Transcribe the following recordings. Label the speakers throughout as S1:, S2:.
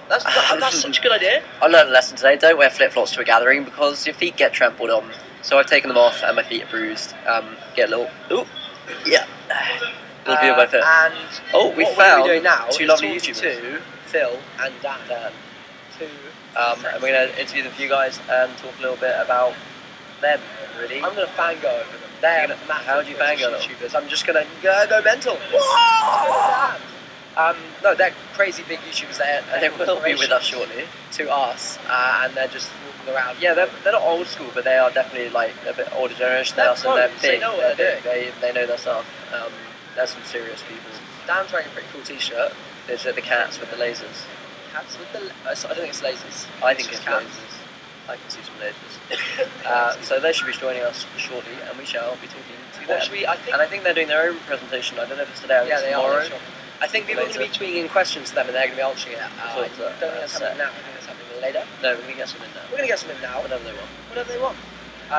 S1: That's such a good idea.
S2: I learned a lesson today. Don't wear flip-flops to a gathering because your feet get trampled on. So I've taken them off and my feet are bruised. Get a little... Ooh. Yeah. Little view of my foot.
S1: And
S2: we
S1: what
S2: found
S1: we're doing now
S2: two
S1: is
S2: lovely
S1: talking
S2: YouTubers.
S1: to Phil and Dan.
S2: And we're going to interview them for you guys and talk a little bit about them, really.
S1: I'm going to fangirl over them. They're massive.
S2: How do you fangirl
S1: YouTubers. I'm just going to go mental. Whoa! No, they're crazy big YouTubers.
S2: And they will be with us shortly.
S1: To us, and they're just walking around.
S2: Yeah, they're not old school, but they are definitely like a bit older generation than us, and they're big.
S1: They know what they're doing.
S2: They know their stuff. They're some serious people.
S1: Dan's wearing a pretty cool t-shirt.
S2: There's the cats with the lasers.
S1: Cats with the... I don't think it's lasers.
S2: I think it's lasers. I can see some lasers. So they should be joining us shortly, and we shall be talking to them. And I think they're doing their own presentation. I don't know if it's today or tomorrow.
S1: I think people are going to be tweeting in questions to them, and they're going to be answering it. I don't think that's happening now. I think that's happening later.
S2: No, we're going to get some in now.
S1: We're going to get some in now.
S2: Whatever they want.
S1: Whatever they want.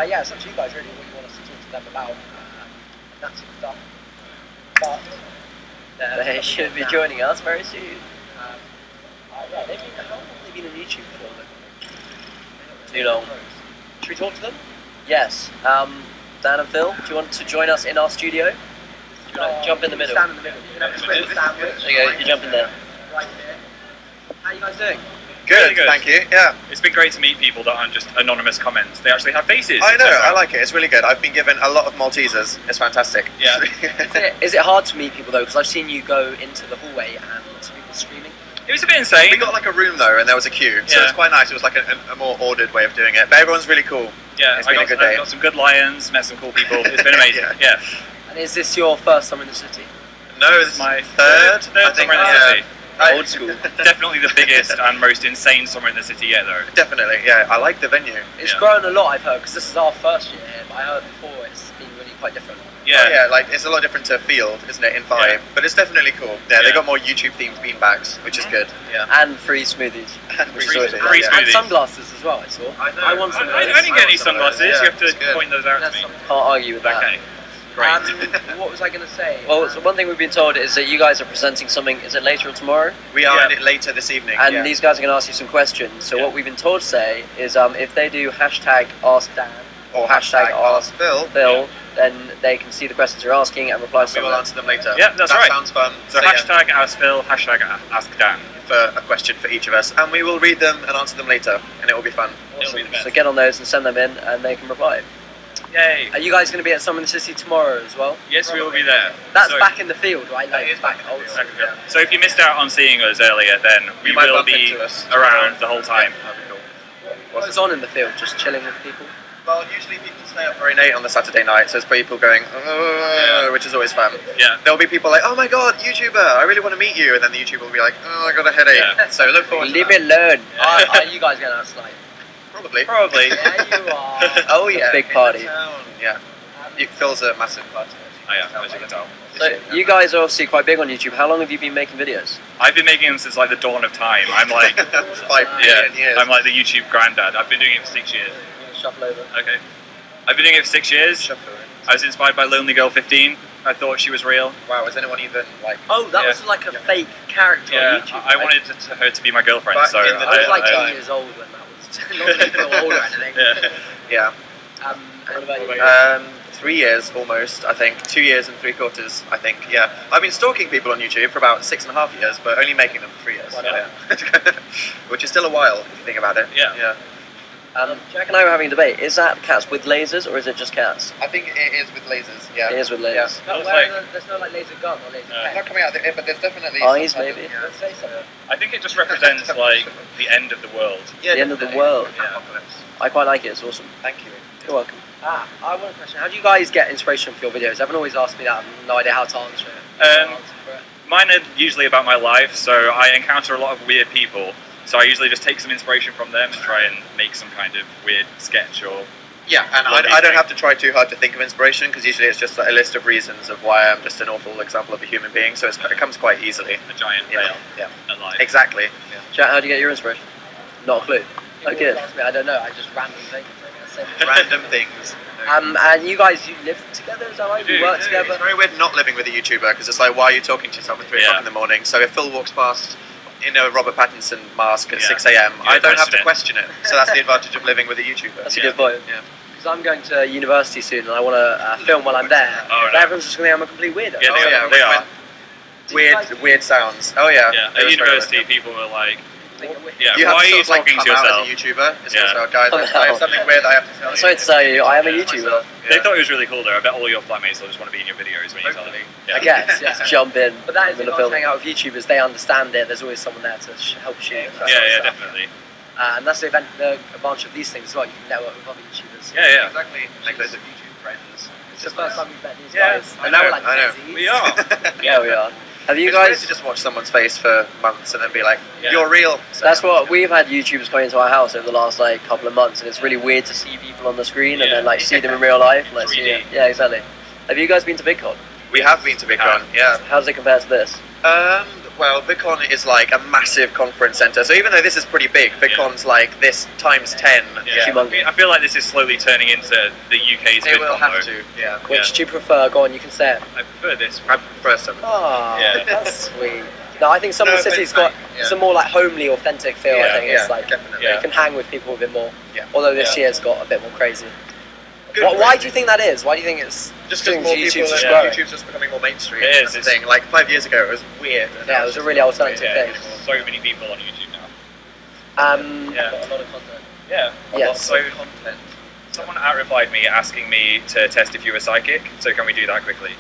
S1: Yeah, it's up to you guys really what you want us to talk to them about. That sort of stuff. But
S2: they should be joining us very soon.
S1: Yeah, how long have they been on YouTube for?
S2: Too long.
S1: Should we talk to them?
S2: Yes. Dan and Phil, do you want to join us in our studio? Do you want to jump in the middle?
S1: Stand in the middle. You can have a split sandwich.
S2: There you go, you jump in there.
S1: Right here. How are you guys doing?
S3: Good,
S4: really good,
S3: thank you. Yeah.
S4: It's been great to meet people that aren't just anonymous comments. They actually have faces.
S3: I know, I like it. It's really good. I've been given a lot of Maltesers. It's fantastic.
S4: Yeah.
S1: Is it hard to meet people though? Because I've seen you go into the hallway and lots of people screaming.
S4: It was a bit insane.
S3: We got like a room though, and there was a queue, so it's quite nice. It was like a more ordered way of doing it. But everyone's really cool.
S4: Yeah,
S3: it's been a good day.
S4: I got some good lions, met some cool people. It's been amazing. Yeah.
S1: And is this your first summer in the city?
S3: No, this is my third
S4: summer in the city.
S2: Old school.
S4: Definitely the biggest and most insane summer in the city yet, though.
S3: Definitely, yeah. I like the venue.
S1: It's grown a lot, I've heard, because this is our first year here. But I heard before it's been really quite different.
S4: Yeah,
S3: yeah, like it's a lot different to Field, isn't it, in vibe? But it's definitely cool. Yeah, they got more YouTube-themed beanbags, which is good.
S4: Yeah,
S2: and free smoothies.
S4: Free smoothies.
S1: And sunglasses as well. I saw.
S3: I
S1: want some.
S4: I didn't get any sunglasses. You have to point those out to me.
S2: Can't argue with that.
S4: Okay. Great.
S1: What was I going to say?
S2: Well, so one thing we've been told is that you guys are presenting something. Is it later or tomorrow?
S3: We are in it later this evening.
S2: And these guys are going to ask you some questions. So what we've been told to say is, if they do hashtag Ask Dan
S3: or hashtag Ask Phil,
S2: then they can see the questions you're asking and reply to them.
S3: We will answer them later.
S4: Yeah, that's right.
S3: That sounds fun.
S4: So hashtag Ask Phil, hashtag Ask Dan.
S3: For a question for each of us, and we will read them and answer them later, and it will be fun.
S4: It'll be the best.
S2: So get on those and send them in, and they can reply.
S4: Yay!
S1: Are you guys going to be at Summer in the City tomorrow as well?
S4: Yes, we will be there.
S1: That's back in the field, right? Like,
S3: it's back in the field.
S4: So if you missed out on seeing us earlier, then we will be around the whole time.
S3: That'd be cool.
S1: What goes on in the field? Just chilling with people?
S3: Well, usually people stay up very late on the Saturday night, so there's people going, which is always fun.
S4: Yeah.
S3: There'll be people like, oh my god, YouTuber, I really want to meet you, and then the YouTuber will be like, oh, I got a headache. Yeah. So look forward to
S2: Leave it alone.
S1: Are you guys going out tonight?
S3: Probably.
S1: Yeah, you are.
S3: Oh yeah.
S2: Big party.
S3: Yeah. It fills a massive party.
S4: Oh yeah, as you can tell.
S2: So you guys are obviously quite big on YouTube. How long have you been making videos?
S4: I've been making them since like the dawn of time. I'm like
S3: 5 million years.
S4: I'm like the YouTube granddad. I've been doing it for 6 years.
S1: Shuffle over.
S4: Okay. I've been doing it for 6 years. I was inspired by Lonely Girl 15. I thought she was real.
S3: Wow, is anyone even like?
S1: Oh, that was like a fake character on YouTube.
S4: I wanted her to be my girlfriend.
S3: But
S4: so
S3: I
S1: was like 2 years old when that was. Not really feel old or anything.
S3: Yeah.
S1: What about you?
S3: 3 years almost, I think. 2 years and 3/4, I think. Yeah. I've been stalking people on YouTube for about 6.5 years, but only making them for 3 years.
S4: Yeah.
S3: Which is still a while if you think about it.
S4: Yeah.
S2: Jack and I were having a debate. Is that cats with lasers or is it just cats?
S3: I think it is with lasers. Yeah.
S2: It is with lasers.
S3: Yeah.
S1: There's no like laser gun or laser pen.
S3: Not coming out of it, but there's definitely
S2: eyes, maybe.
S1: Let's say something.
S4: I think it just represents like the end of the world.
S3: Yeah,
S2: the end of the world.
S4: Yeah.
S2: I quite like it. It's awesome.
S3: Thank you.
S2: You're welcome.
S1: I want a question. How do you guys get inspiration for your videos? Everyone always asks me that. I have no idea how to answer it.
S4: Mine are usually about my life, so I encounter a lot of weird people. So I usually just take some inspiration from them and try and make some kind of weird sketch or...
S3: Yeah, and I don't have to try too hard to think of inspiration, because usually it's just a list of reasons of why I'm just an awful example of a human being, so it comes quite easily.
S4: A giant whale.
S3: Yeah.
S4: Alive.
S3: Exactly.
S4: Yeah.
S2: Jack, how do you get your inspiration? Not a clue. Okay.
S1: I don't know. I just random things.
S3: Random things.
S1: And you guys, you live together, is that right? You work together?
S3: It's very weird not living with a YouTuber, because it's like, why are you talking to yourself at 3 o'clock in the morning? So if Phil walks past in a Robert Pattinson mask at
S4: Yeah.
S3: 6 a.m.,
S4: You
S3: I don't have to
S4: it.
S3: question it. So that's the advantage of living with a YouTuber.
S2: That's a good point.
S3: Yeah.
S2: Because I'm going to university soon and I want to film while I'm there.
S4: Oh,
S2: But
S4: no.
S2: everyone's just going to think I'm a complete weirdo.
S4: Yeah,
S3: Oh, yeah,
S4: they are.
S3: Weird sounds. Oh yeah.
S4: Yeah,
S3: It
S4: at
S3: was very
S4: university,
S3: weird,
S4: people were like,
S2: Think I'm weird.
S4: yeah,
S3: You have
S4: why
S3: to
S4: are you
S3: sort of, like,
S4: talking to
S3: come out
S4: yourself?
S3: as a YouTuber. It's
S4: Yeah.
S3: also, guys, I have something weird I have to tell you.
S2: Sorry to say, I am a YouTuber.
S3: Myself.
S4: They
S3: Yeah.
S4: thought it was really cool though. I bet all your flatmates will just want to be in your videos when you tell them.
S3: Hopefully.
S2: I guess, just jump in. But that is
S3: in
S2: the
S3: the
S2: film.
S3: film.
S2: Hang out with YouTubers, they understand it. There's always someone there to help shoot. and that sort of
S4: Yeah,
S2: stuff.
S4: definitely.
S2: And that's the advantage of these things as well. You can network with other YouTubers.
S4: Yeah.
S3: Exactly. Make loads of YouTube friends.
S2: It's the first time we've met these
S4: Yeah,
S2: guys.
S3: I
S2: And now
S3: know,
S2: we're like,
S3: I know.
S2: besties.
S4: We are.
S2: Yeah, we are. Have you
S3: It's great
S2: guys?
S3: to just watch someone's face for months and then be like,
S4: Yeah.
S3: "You're real." So,
S2: That's what we've had YouTubers coming into our house over the last like couple of months, and it's really weird to see people on the screen and
S4: Yeah.
S2: then like see them in real life. And, like,
S4: 3D.
S2: see, yeah, exactly. Have you guys been to VidCon?
S3: We have been to VidCon. Yeah.
S2: How does it compare to this?
S3: Well, VidCon is like a massive conference center. So even though this is pretty big, VidCon's like this times 10.
S4: Yeah.
S2: Humongous.
S4: I feel like this is slowly turning into the UK's
S3: It will
S4: VidCon,
S3: have
S4: though.
S3: to. Yeah.
S2: Which do you prefer? Go on, you can say it.
S4: I prefer this
S3: I
S4: one.
S3: prefer some.
S2: Oh,
S4: Yeah.
S2: that's sweet. No, I think Summer
S3: No,
S2: City's
S3: but,
S2: got
S3: yeah.
S2: some more like homely, authentic feel. I think it's like
S3: definitely.
S4: Yeah.
S2: you can hang with people a bit more.
S3: Yeah.
S2: Although this
S4: Yeah.
S2: year's got a bit more crazy.
S3: Good
S2: Why
S3: crazy.
S2: do you think that is? Why do you think it's
S3: Just
S2: doing
S3: because more
S2: YouTube's
S3: people,
S2: just
S4: yeah.
S2: growing?
S3: YouTube's just becoming more mainstream.
S4: It is,
S3: That's the
S4: it's-
S3: thing. Like 5 years ago, it was weird. and
S2: Yeah,
S3: now
S2: it
S3: it's
S2: was a
S3: just
S2: really alternative
S4: Yeah,
S2: thing.
S4: so many people on YouTube now.
S2: Yeah.
S4: Yeah.
S2: A lot of content.
S4: Yeah.
S2: Yes.
S4: So someone out-replied me asking me to test if you were psychic. So can we do that quickly?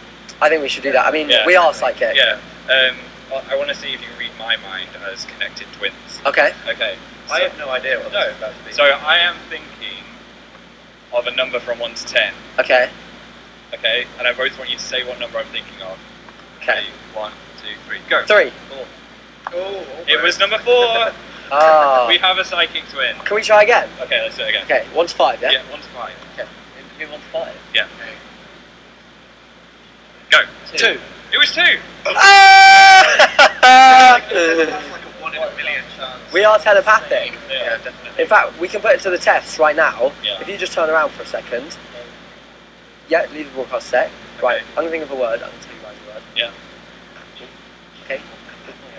S2: I think we should do that. I mean,
S4: Yeah.
S2: we are psychic.
S4: Yeah. I want to see if you can read my mind as connected twins.
S2: Okay.
S4: Okay.
S3: I have no idea what
S4: No.
S3: this is about to be.
S4: So I am thinking of a number from 1 to 10.
S2: Okay.
S4: Okay. And I both want you to say what number I'm thinking of.
S2: Okay.
S4: 1, 2, 3, go.
S2: 3.
S3: Oh,
S4: It was number 4.
S2: Ah.
S4: We have a psychic twin.
S2: Can we try again?
S4: Okay, let's do it again.
S2: Okay. 1 to 5. Yeah.
S4: Yeah, 1 to 5.
S2: Okay. Do 1 to 5.
S4: Yeah. Go.
S2: 2.
S4: It was 2.
S3: That's like a 1 in a million chance.
S2: We are telepathic.
S3: Yeah, definitely.
S2: In fact, we can put it to the test right now.
S4: Yeah.
S2: If you just turn around for a second. Yeah, leave the broadcast sec. Right,
S4: Okay.
S2: I'm gonna think of a word. I'm gonna tell you guys a word.
S4: Yeah.
S2: Okay.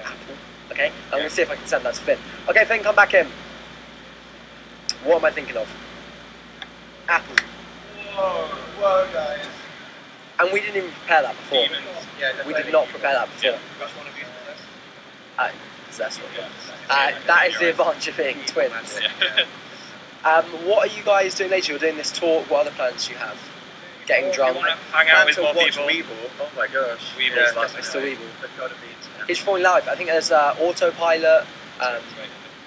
S2: Apple. Okay. I'm gonna see if I can send that to Finn. Okay, Finn, come back in. What am I thinking of? Apple.
S3: Whoa, guys.
S2: And we didn't even prepare that before.
S4: Demons.
S3: Yeah,
S2: We
S3: definitely.
S2: did not prepare that before.
S4: Yeah.
S3: Which one of you is this?
S2: That's what.
S4: Yeah.
S2: That is the advantage of being twins.
S4: Yeah.
S2: What are you guys doing later? You're doing this talk. What other plans do you have? Getting
S4: You
S2: drunk.
S4: want to hang out with more people?
S3: Weeble. Oh my gosh.
S4: Weeble's last
S2: Mr. Weeble.
S3: They've got to be into
S2: It's falling live. I think there's Autopilot.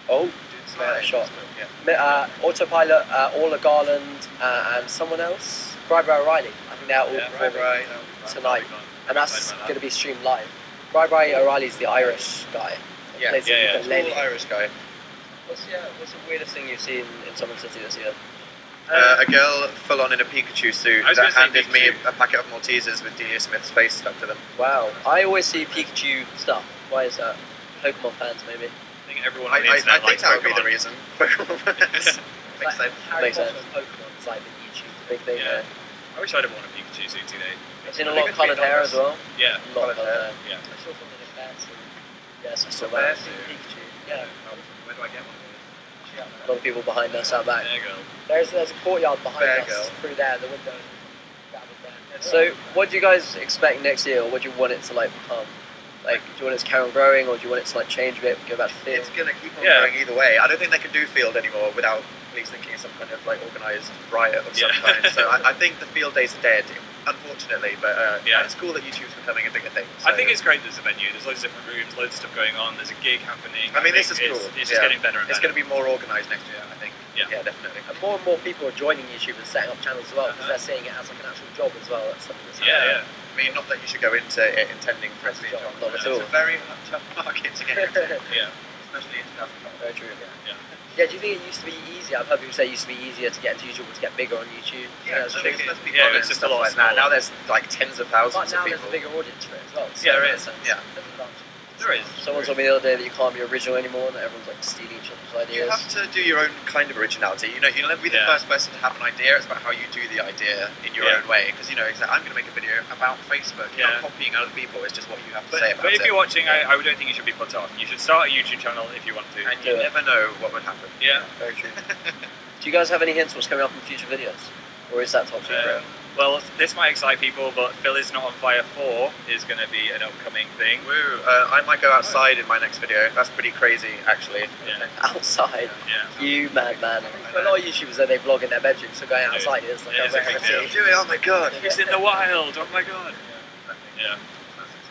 S2: Oh, shot. Autopilot, Orla Garland, and someone else. Bri O'Reilly. I think they're all performing tonight, and that's going to be streamed live. Bri O'Reilly's the Irish guy.
S3: Yeah.
S2: Plays the
S4: Yeah, yeah.
S2: ukulele.
S3: Cool Irish guy.
S2: What's the weirdest thing you've seen in Summer City this year?
S3: A girl full on in a Pikachu suit
S4: I was
S3: that
S4: gonna say
S3: handed me
S4: Pikachu.
S3: a packet of Maltesers with Delia Smith's face stuck to them.
S2: Wow. I always see Pikachu stuff. Why is that? Pokemon fans, maybe.
S4: I think everyone
S3: I
S4: on the internet
S3: think
S4: likes
S3: that would be the
S4: Pokemon.
S3: reason. Makes sense.
S2: Harry Potter and Pokemon is like the YouTube big thing.
S4: Yeah. I wish I'd have worn a Pikachu suit today.
S2: I've seen a lot of coloured hair as well.
S4: Yeah.
S2: A lot of coloured hair.
S4: Yeah.
S2: I saw something in Bears. Yes, I saw
S3: Some
S2: that.
S3: Bears?
S2: Pikachu. Yeah.
S3: Where do I get one?
S2: A lot of people behind us out back.
S4: There you go.
S2: There's a courtyard behind
S3: Bear
S2: us
S3: girl.
S2: through there, the window. So, what do you guys expect next year, or what do you want it to like become? Like, do you want it to carry on growing, or do you want it to like change a bit, go back to field?
S3: It's gonna keep on
S4: Yeah.
S3: going either way. I don't think they can do field anymore without police thinking it's some kind of like organised riot of some
S4: Yeah.
S3: kind. So I think the field days are dead, unfortunately. But
S4: Yeah.
S3: it's cool that YouTube's becoming a bigger thing.
S4: I
S3: So-
S4: think it's great there's a venue. There's loads of different rooms, loads of stuff going on. There's a gig happening.
S3: I mean, this
S4: think
S3: is cool.
S4: It's just getting better and
S3: It's
S4: better.
S3: going to be more organised next year, I think.
S4: Yeah.
S3: Definitely.
S2: And more people are joining YouTube and setting up channels as well, because they're seeing it as like an actual job as well. That's something that's
S4: Yeah, yeah.
S3: I mean, not that you should go into it intending for it to be a job.
S2: Not at
S3: It's
S2: all.
S3: a very tough market to get into,
S4: Yeah.
S3: especially in 2012.
S2: Very true.
S4: Yeah.
S2: Yeah, do you think it used to be easier? I've heard people say it used to be easier to get into YouTube or to get bigger on YouTube.
S3: Yeah,
S2: it's
S3: so
S2: true.
S3: let's be
S4: Yeah,
S3: honest,
S4: it's just
S3: stuff
S4: a lot
S3: like that.
S4: smaller.
S3: Now there's like tens of
S2: But
S3: thousands
S2: now
S3: of
S2: there's
S3: people.
S2: a bigger audience for it as well. So
S4: Yeah, there
S2: in a
S4: is.
S2: sense,
S3: Yeah.
S2: there's an advantage.
S4: There is.
S2: Someone told me the other day that you can't be original anymore, and that everyone's like stealing each other's ideas.
S3: You have to do your own kind of originality. You know, you'll never be the first person to have an idea. It's about how you do the idea in your own way. Because you know, I'm going to make a video about Facebook. You're not copying other people. It's just what you have to say about it.
S4: But if you're watching, I don't think you should be put off. You should start a YouTube channel if you want to.
S3: And you never know what would happen.
S4: Yeah.
S2: Very true. Do you guys have any hints what's coming up in future videos? Or is that top secret?
S4: Well, this might excite people, but Phil is Not on Fire 4 is going to be an upcoming thing.
S3: Woo! I might go outside in my next video. That's pretty crazy, actually.
S4: Yeah.
S2: Outside?
S4: Yeah.
S2: You madman. A lot of YouTubers, they vlog in their bedroom, so going outside is like a rare thing.
S3: Do it, oh my god!
S4: He's in the wild, oh my god! Yeah.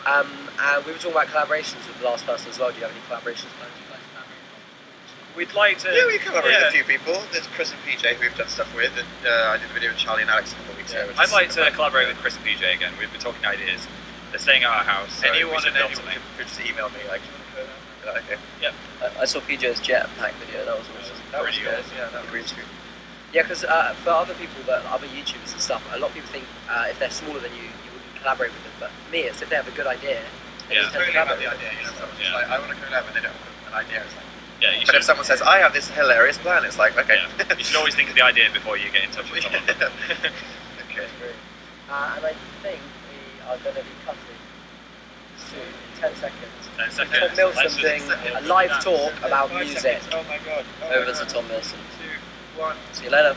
S2: And we were talking about collaborations with the last person as well. Do you have any collaborations planned?
S4: We'd like to...
S3: Yeah, we collaborate with a few people. There's Chris and PJ who we've done stuff with, and I did a video with Charlie and Alex a couple of weeks ago.
S4: I'd like to collaborate with Chris and PJ again. We've been talking ideas. They're staying at our house, so
S3: anyone
S4: could
S3: just email me, like, okay.
S2: Yep. I saw PJ's jetpack video, that was awesome.
S3: That was good, yeah, that was
S2: green screen. Yeah, because for other people, other YouTubers and stuff, a lot of people think if they're smaller than you wouldn't collaborate with them. But for me, it's if they have a good idea.
S3: It's totally about the idea, you know, someone's just like, I want to collab, and they don't have an idea, it's like,
S4: but
S3: if someone says, I have this hilarious plan, it's like, okay.
S4: Yeah. You should always think of the idea before you get in touch with someone.
S3: Okay.
S2: And I think we are going to be cutting soon, in 10 seconds.
S4: 10 seconds.
S2: Tom Milson doing a live talk about music.
S3: Oh my god.
S2: Over to Tom Milson.
S3: 2, 1.
S2: See you later.